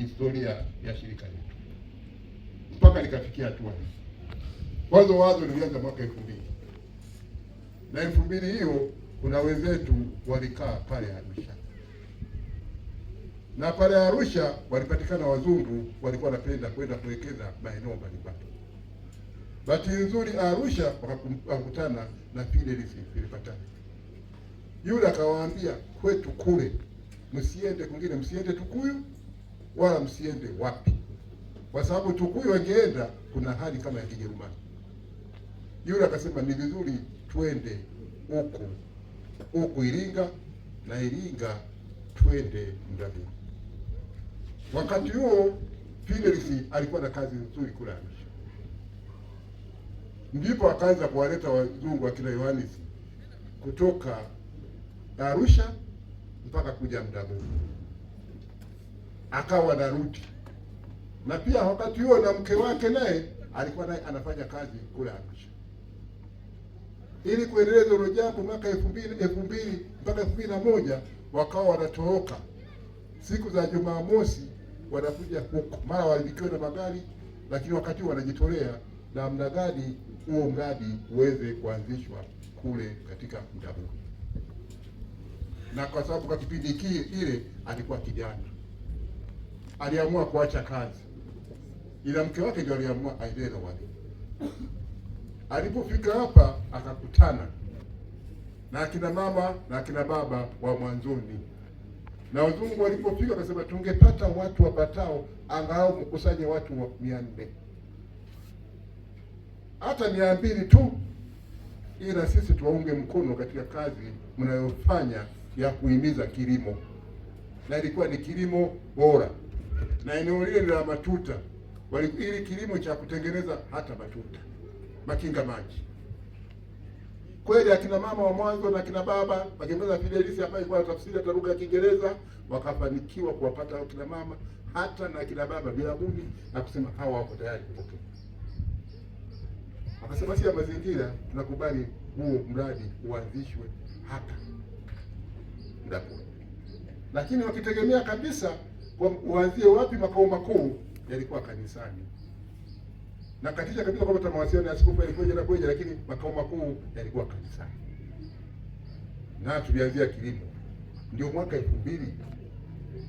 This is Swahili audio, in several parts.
historia ya shirika letu mpaka likafikia hatua hii. Wazo lilianza mwaka 2000 na 2000 hiyo, kuna wenzetu walikaa pale Arusha, na pale Arusha walipatikana wazungu walikuwa wanapenda kwenda kuwekeza maeneo mbalimbali. Bahati nzuri Arusha wakakutana na Fidelis Philipatari. Yule akawaambia, kwetu kule msiende kwingine, msiende Tukuyu wala msiende wapi, kwa sababu Tukuyu wangeenda kuna hali kama ya Kijerumani. Yule akasema ni vizuri twende huku Iringa, na Iringa twende Mdabini. Wakati huo Fidelis alikuwa na kazi nzuri kule Arusha, ndipo akaanza kuwaleta wazungu akina Yohanis kutoka Arusha mpaka kuja Mdabini, akawa narudi. Na pia wakati huo na mke wake naye alikuwa naye anafanya kazi kule Arusha. Ili kuendeleza hilo jambo, mwaka 2000 mpaka 2001 wakawa wanatoroka siku za Jumamosi, wanakuja huko, mara walikiwa na magari, lakini wakati wanajitolea namna gani huo mradi uweze kuanzishwa kule katika Mdabini. Na kwa sababu kwa kipindi ile alikuwa kijana, aliamua kuacha kazi, ila mke wake ndio aliamua aendelee na wale. Alipofika hapa akakutana na akina mama na akina baba wa mwanzoni, na wazungu walipofika wakasema tungepata watu wapatao angalau mkusanye watu 400, hata 200 tu, ila sisi tuwaunge mkono katika kazi mnayofanya ya kuhimiza kilimo. Na ilikuwa ni kilimo bora, na eneo lile la matuta ili kilimo cha kutengeneza hata matuta, makinga maji. Kweli akina mama wa mwanzo na akina baba wakiongeza Fidelis ambaye alikuwa tafsiri hata lugha ya Kiingereza, wakafanikiwa kuwapata akina mama hata na akina baba bila budi, na kusema hawa wako tayari kupokea. Wakasema si ya mazingira, tunakubali huo mradi uanzishwe hapa Mdabini, lakini wakitegemea kabisa kwa uanzie wapi. Makao makuu yalikuwa kanisani, na katika kabisa kwamba mawasiliano ya askofu yalikuwa kweje, lakini makao makuu yalikuwa kanisani. Na tulianzia kilimo, ndio mwaka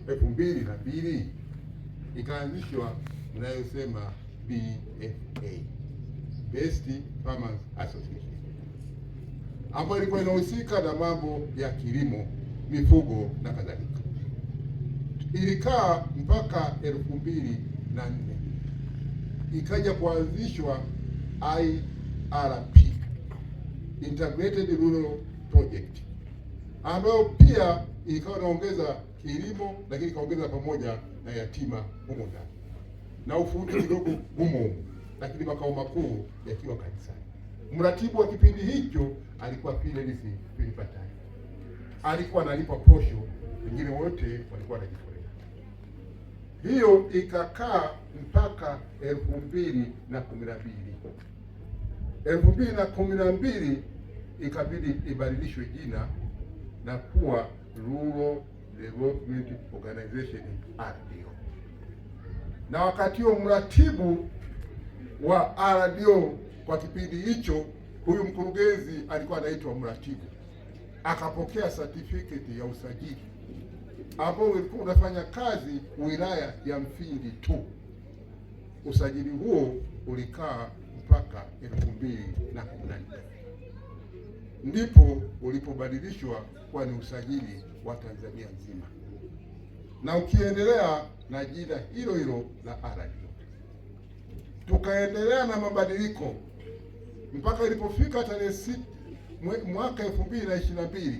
2002 ikaanzishwa inayosema BFA, Best Farmers Association, ambayo ilikuwa inahusika na mambo ya kilimo, mifugo na kadhalika. Ilikaa mpaka 2004, ikaja kuanzishwa IRP, Integrated Rural Project, ambayo pia ikawa inaongeza kilimo, lakini ikaongeza pamoja na yatima humo ndani na ufundi kidogo humo, lakini makao makuu yakiwa kanisani. Mratibu wa kipindi hicho alikuwa Fidelis Philipatari, alikuwa analipa posho, wengine wote walikuwa wanajitolea. Hiyo ikakaa mpaka 2012. 2012 ikabidi ibadilishwe jina na kuwa Rural Development Organization, RDO. Na wakati huo mratibu wa RDO kwa kipindi hicho, huyu mkurugenzi alikuwa anaitwa mratibu, akapokea certificate ya usajili ambao ulikuwa unafanya kazi wilaya ya Mfindi tu. Usajili huo ulikaa mpaka 2014, ndipo ulipobadilishwa kuwa ni usajili wa Tanzania nzima, na ukiendelea na jina hilo hilo la RDO. Tukaendelea na mabadiliko mpaka ilipofika tarehe 6 mwaka 2022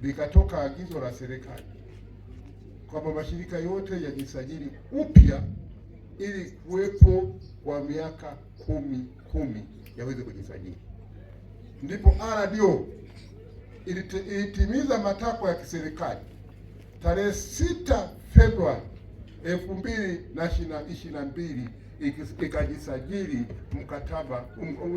likatoka agizo la serikali kwamba mashirika yote yajisajili upya ili kuwepo kwa miaka 10 yaweze kujisajili. Ndipo RDO ilitimiza matakwa ya kiserikali tarehe 6 Februari 2022 ikajisajili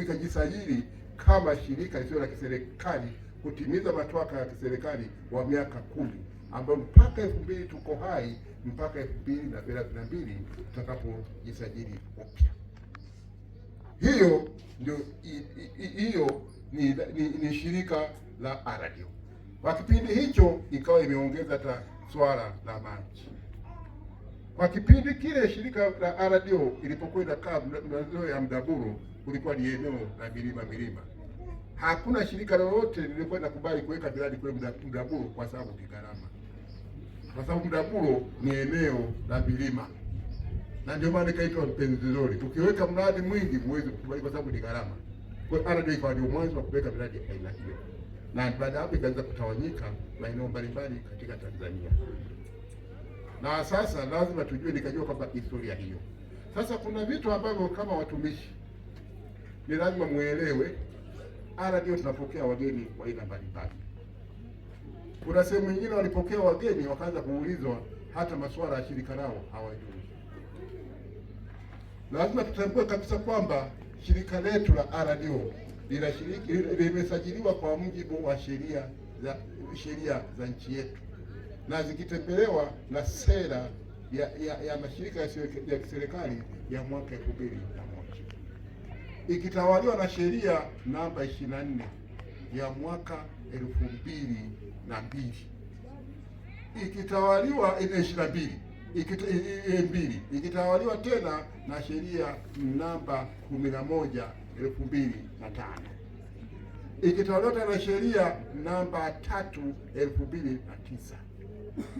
ikajisajili kama shirika lisilo la kiserikali kutimiza matakwa ya kiserikali wa miaka 10, ambayo mpaka 2000 tuko hai mpaka 2032 tutakapojisajili upya. Hiyo ndio hiyo ni shirika la RDO. Kwa kipindi hicho ikawa imeongeza hata swala la maji. Kwa kipindi kile shirika la RDO ilipokuwa inakaa maeneo ya Mdaburu, kulikuwa ni eneo la milima. Hakuna shirika lolote lilikuwa linakubali kuweka miradi kule Mdaburu kwa sababu ni gharama. Kwa sababu Mdaburu ni eneo la milima. Na ndio maana ikaitwa Mpenzeroli. Tukiweka mradi mwingi huwezi kukubali kwa sababu ni gharama. Kwa hiyo RDO ikawa ndio mwanzo wa kuweka miradi ya aina hiyo. Na baada hapo ikaanza kutawanyika maeneo mbalimbali katika Tanzania. Na sasa lazima tujue, nikajua kwamba historia hiyo. Sasa kuna vitu ambavyo kama watumishi ni lazima muelewe. RDO tunapokea wageni wa aina mbalimbali. Kuna sehemu nyingine walipokea wageni wakaanza kuulizwa hata masuala ya shirika lao hawajui. Lazima tutambue kabisa kwamba shirika letu la RDO limesajiliwa kwa mujibu wa sheria za nchi yetu na zikitembelewa na sera ya mashirika ya kiserikali ya mwaka 2001, ikitawaliwa na sheria namba 24 ya mwaka 2002, ikitawaliwa 22 ikitawaliwa tena na sheria namba 11 2005, ikitawaliwa tena na sheria namba 3 2009,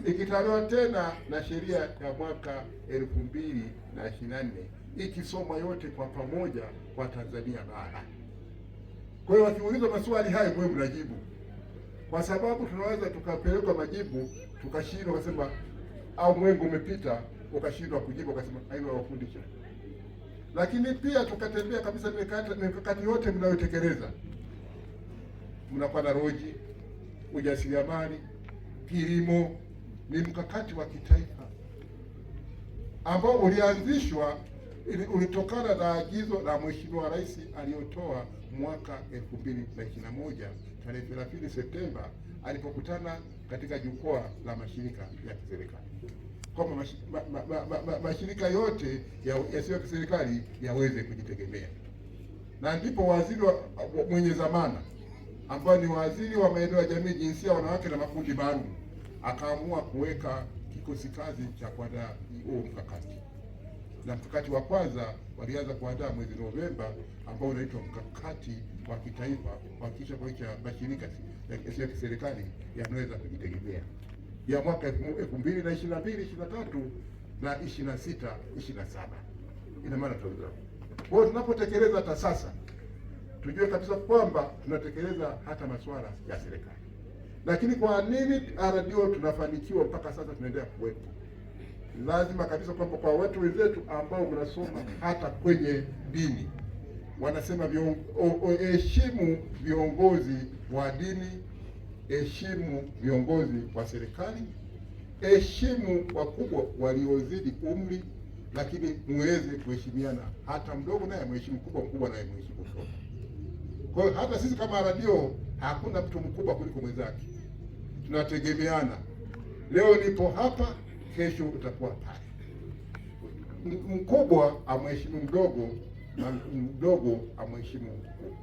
ikitawaliwa tena na sheria ya mwaka 2024, ikisoma yote kwa pamoja kwa Tanzania bara. Kwa hiyo wakiulizwa maswali haya mwe mnajibu, kwa sababu tunaweza tukapeleka majibu tukashindwa, kusema au mwengo umepita ukashindwa kujibu, ukasema hayo wafundisha. Lakini pia tukatembea kabisa mikakati yote mnayotekeleza. Mnakuwa na roji, ujasiriamali, kilimo, ni mkakati wa kitaifa ambao ulianzishwa, ulitokana na agizo la Mheshimiwa Rais aliyotoa mwaka 2021 tarehe 30 Septemba alipokutana katika jukwaa la mashirika ya kiserikali kwamba mashirika yote yasiyo ya kiserikali yaweze kujitegemea. Na ndipo waziri mwenye zamana ambaye ni waziri wa maendeleo ya jamii, jinsia, wanawake na makundi maalum akaamua kuweka kikosi kazi cha kuandaa huo mkakati. Na mkakati wa kwanza walianza kuandaa mwezi Novemba, ambao unaitwa mkakati wa kitaifa kuhakikisha kwa mashirika ya kiserikali yanaweza kujitegemea ya mwaka 2022, 23 na 26, 27. Ina maana tunaanza. Kwa hiyo tunapotekeleza hata sasa tujue kabisa kwamba tunatekeleza hata masuala ya serikali. Lakini kwa nini RDO tunafanikiwa mpaka sasa tunaendelea kuwepo? Lazima kabisa kwamba kwa watu wenzetu ambao mnasoma hata kwenye dini, wanasema heshimu viongozi wa dini, heshimu viongozi wa serikali, heshimu wakubwa waliozidi umri, lakini muweze kuheshimiana, hata mdogo naye mheshimu mkubwa, mkubwa naye mheshimu mdogo. Kwa hiyo hata sisi kama RDO hakuna mtu mkubwa kuliko mwenzake, tunategemeana. Leo nipo hapa, kesho utakuwa pale. Mkubwa amheshimu mdogo na mdogo amheshimu mkubwa.